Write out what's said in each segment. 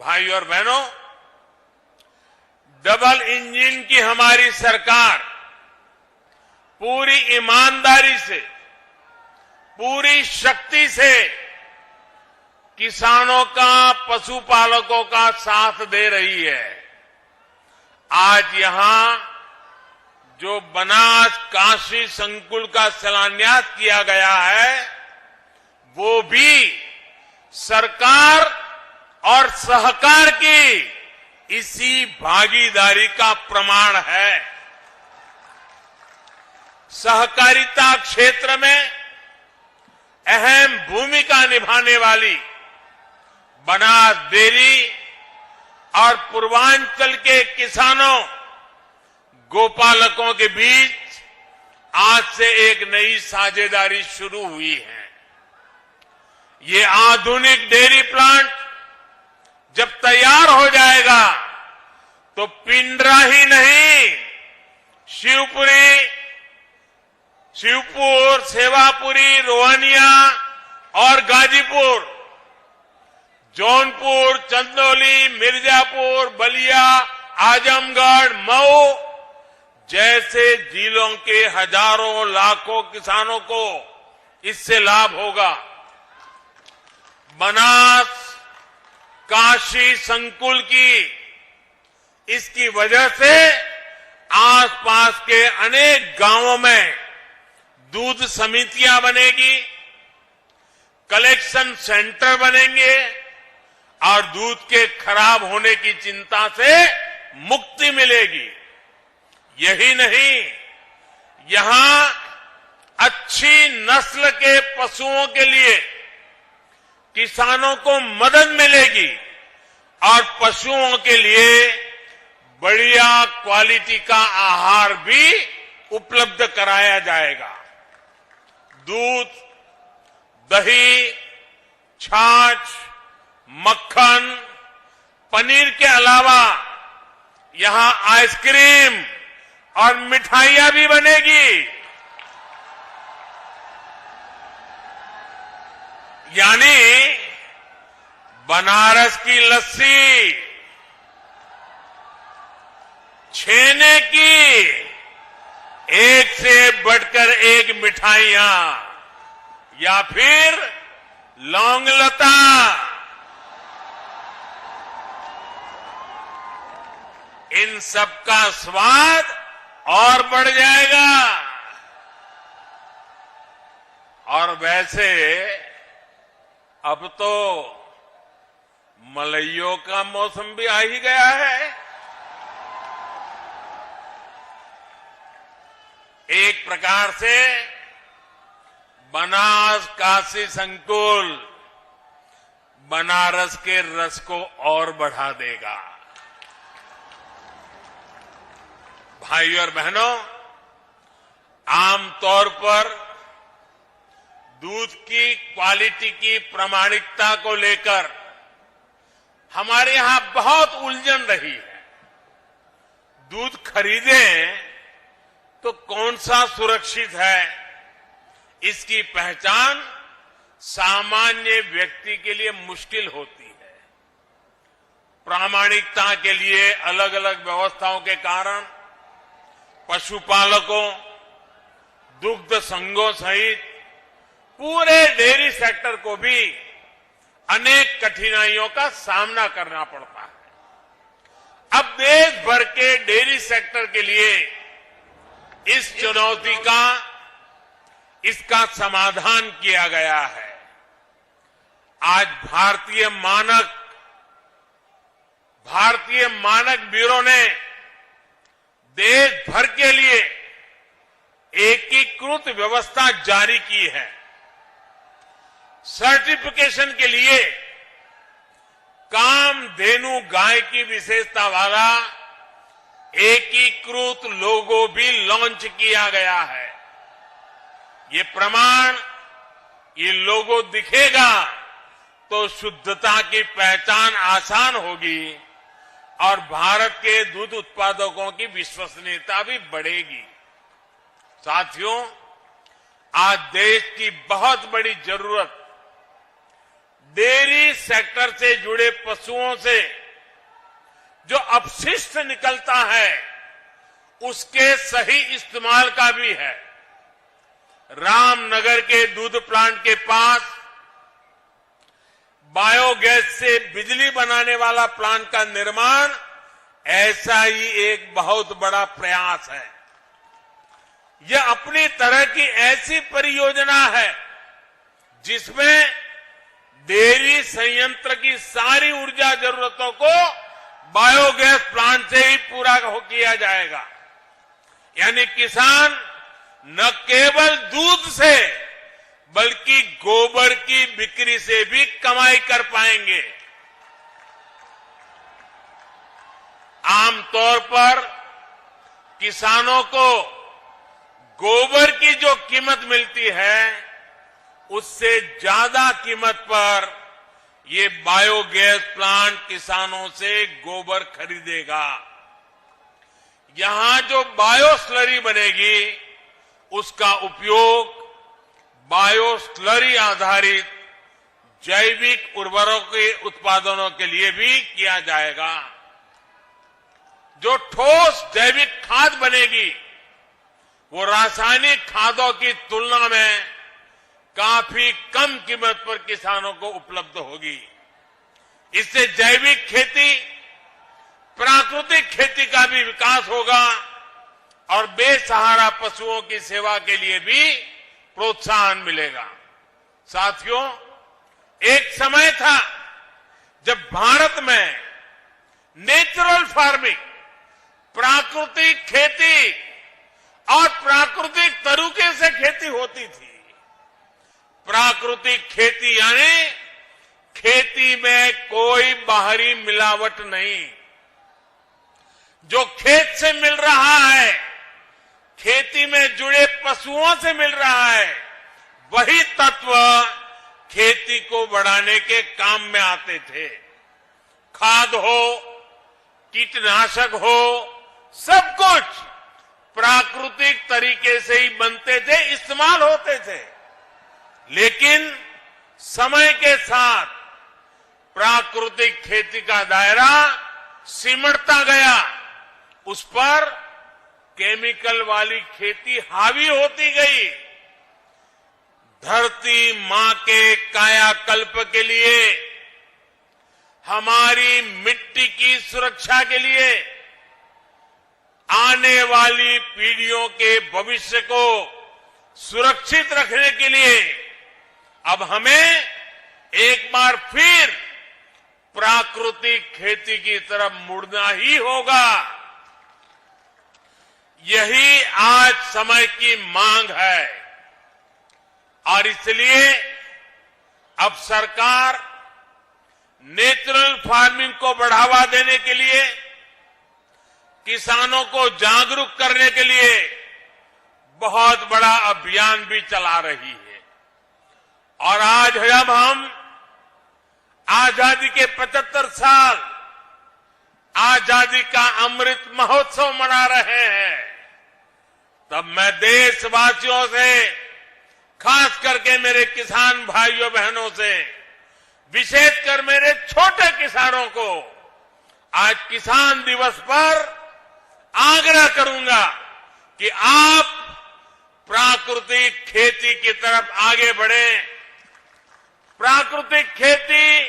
भाई और बहनों, डबल इंजन की हमारी सरकार पूरी ईमानदारी से, पूरी शक्ति से किसानों का, पशुपालकों का साथ दे रही है। आज यहां जो बनास काशी संकुल का शिलान्यास किया गया है, वो भी सरकार और सहकार की इसी भागीदारी का प्रमाण है। सहकारिता क्षेत्र में अहम भूमिका निभाने वाली बनास डेयरी और पूर्वांचल के किसानों, गोपालकों के बीच आज से एक नई साझेदारी शुरू हुई है। ये आधुनिक डेयरी प्लांट जब तैयार हो जाएगा तो पिंडरा ही नहीं, शिवपुर, सेवापुरी, रोहनिया और गाजीपुर, जौनपुर, चंदौली, मिर्जापुर, बलिया, आजमगढ़, मऊ जैसे जिलों के हजारों लाखों किसानों को इससे लाभ होगा। बनास काशी संकुल की इसकी वजह से आसपास के अनेक गांवों में दूध समितियां बनेगी, कलेक्शन सेंटर बनेंगे और दूध के खराब होने की चिंता से मुक्ति मिलेगी। यही नहीं, यहां अच्छी नस्ल के पशुओं के लिए किसानों को मदद मिलेगी और पशुओं के लिए बढ़िया क्वालिटी का आहार भी उपलब्ध कराया जाएगा। दूध, दही, छाछ, मक्खन, पनीर के अलावा यहां आइसक्रीम और मिठाइयां भी बनेगी। यानी बनारस की लस्सी, छेने की एक से बढ़कर एक मिठाइयां, या फिर लौंग लता, इन सब का स्वाद और बढ़ जाएगा। और वैसे अब तो मलइयों का मौसम भी आ ही गया है। एक प्रकार से बनास काशी संकुल बनारस के रस को और बढ़ा देगा। भाई और बहनों, आमतौर पर दूध की क्वालिटी की प्रामाणिकता को लेकर हमारे यहां बहुत उलझन रही है। दूध खरीदें तो कौन सा सुरक्षित है, इसकी पहचान सामान्य व्यक्ति के लिए मुश्किल होती है। प्रामाणिकता के लिए अलग अलग व्यवस्थाओं के कारण पशुपालकों, दुग्ध संघों सहित पूरे डेयरी सेक्टर को भी अनेक कठिनाइयों का सामना करना पड़ता है। अब देश भर के डेयरी सेक्टर के लिए इस चुनौती का, इसका समाधान किया गया है। आज भारतीय मानक ब्यूरो ने देश भर के लिए एकीकृत व्यवस्था जारी की है। सर्टिफिकेशन के लिए कामधेनु गाय की विशेषता वाला एकीकृत लोगो भी लॉन्च किया गया है। ये प्रमाण, ये लोगो दिखेगा तो शुद्धता की पहचान आसान होगी और भारत के दूध उत्पादकों की विश्वसनीयता भी बढ़ेगी। साथियों, आज देश की बहुत बड़ी जरूरत डेयरी सेक्टर से जुड़े पशुओं से जो अपशिष्ट निकलता है उसके सही इस्तेमाल का भी है। रामनगर के दूध प्लांट के पास बायोगैस से बिजली बनाने वाला प्लांट का निर्माण ऐसा ही एक बहुत बड़ा प्रयास है। यह अपनी तरह की ऐसी परियोजना है जिसमें डेयरी संयंत्र की सारी ऊर्जा जरूरतों को बायोगैस प्लांट से ही पूरा किया जाएगा। यानी किसान न केवल दूध से बल्कि गोबर की बिक्री से भी कमाई कर पाएंगे। आमतौर पर किसानों को गोबर की जो कीमत मिलती है उससे ज्यादा कीमत पर ये बायोगैस प्लांट किसानों से गोबर खरीदेगा। यहां जो बायो स्लरी बनेगी उसका उपयोग बायो स्लरी आधारित जैविक उर्वरकों के उत्पादनों के लिए भी किया जाएगा। जो ठोस जैविक खाद बनेगी वो रासायनिक खादों की तुलना में काफी कम कीमत पर किसानों को उपलब्ध होगी। इससे जैविक खेती, प्राकृतिक खेती का भी विकास होगा और बेसहारा पशुओं की सेवा के लिए भी प्रोत्साहन मिलेगा। साथियों, एक समय था जब भारत में नेचुरल फार्मिंग, प्राकृतिक खेती और प्राकृतिक तरीके से खेती होती थी। प्राकृतिक खेती यानी खेती में कोई बाहरी मिलावट नहीं। जो खेत से मिल रहा है, खेती में जुड़े पशुओं से मिल रहा है, वही तत्व खेती को बढ़ाने के काम में आते थे। खाद हो, कीटनाशक हो, सब कुछ प्राकृतिक तरीके से ही बनते थे, इस्तेमाल होते थे। लेकिन समय के साथ प्राकृतिक खेती का दायरा सिमटता गया, उस पर केमिकल वाली खेती हावी होती गई। धरती मां के कायाकल्प के लिए, हमारी मिट्टी की सुरक्षा के लिए, आने वाली पीढ़ियों के भविष्य को सुरक्षित रखने के लिए अब हमें एक बार फिर प्राकृतिक खेती की तरफ मुड़ना ही होगा। यही आज समय की मांग है और इसलिए अब सरकार नेचुरल फार्मिंग को बढ़ावा देने के लिए, किसानों को जागरूक करने के लिए बहुत बड़ा अभियान भी चला रही है। और आज जब हम आजादी के 75 साल आजादी का अमृत महोत्सव मना रहे हैं, तब मैं देशवासियों से, खास करके मेरे किसान भाइयों बहनों से, विशेषकर मेरे छोटे किसानों को आज किसान दिवस पर आग्रह करूंगा कि आप प्राकृतिक खेती की तरफ आगे बढ़ें। प्राकृतिक खेती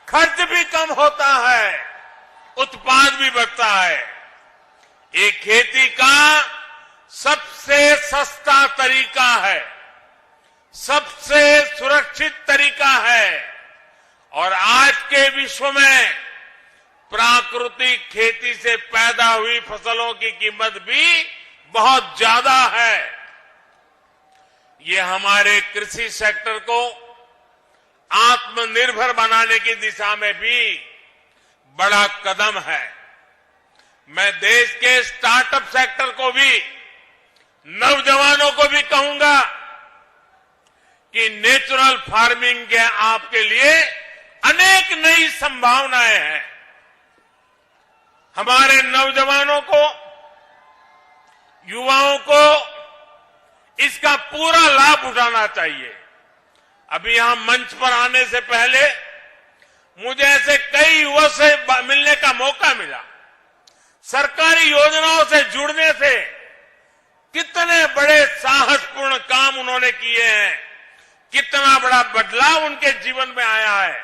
खर्च भी कम होता है, उत्पाद भी बढ़ता है। ये खेती का सबसे सस्ता तरीका है, सबसे सुरक्षित तरीका है और आज के विश्व में प्राकृतिक खेती से पैदा हुई फसलों की कीमत भी बहुत ज्यादा है। ये हमारे कृषि सेक्टर को आत्मनिर्भर बनाने की दिशा में भी बड़ा कदम है। मैं देश के स्टार्टअप सेक्टर को भी, नौजवानों को भी कहूंगा कि नेचुरल फार्मिंग के आपके लिए अनेक नई संभावनाएं हैं। हमारे नौजवानों को, युवाओं को इसका पूरा लाभ उठाना चाहिए। अभी यहां मंच पर आने से पहले मुझे ऐसे कई युवा से मिलने का मौका मिला। सरकारी योजनाओं से जुड़ने से कितने बड़े साहसपूर्ण काम उन्होंने किए हैं, कितना बड़ा बदलाव उनके जीवन में आया है।